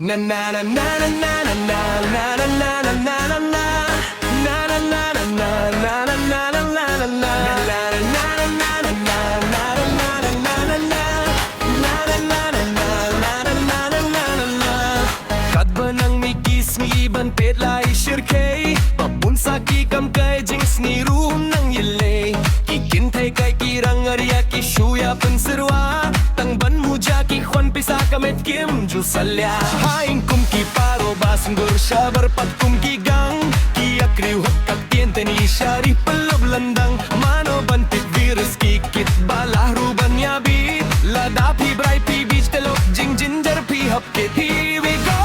Na na na na na na na na na na na na na na. Na na na na na na na na na na na. Pet lai shirkei papun sa ki kam kai jings ni room nang yile ki Kynthei kai ki rang aria ki shuya pen sirwa tang ban muja ki khwan pisa kamet kim ju salya haing kum ki paro basngur shabar pat kum ki gang ki akriu hak tien teni shari pelob landang mano bantik virus ki kit balah ruban ya bit lada pi brai pi beach telok jing ginger pi hap kit here we go.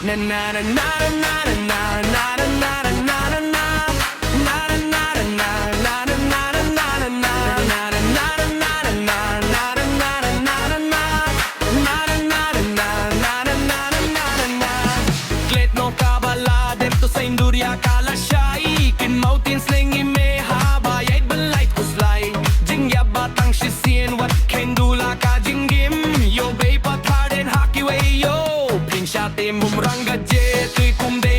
Na na na na na na na na na na na na na. Na na na na na na na na na na na. Na na na na na na na na na na na na na. Na na na na na na na na na na. Klet no kabala dem to sa indurya kala shai kin mountain sling i me haba yait belait kuslai jing ya batang shisien wat kendula ka jingim yo bay pathar den haki way yo pin shate mumranga je tui kum de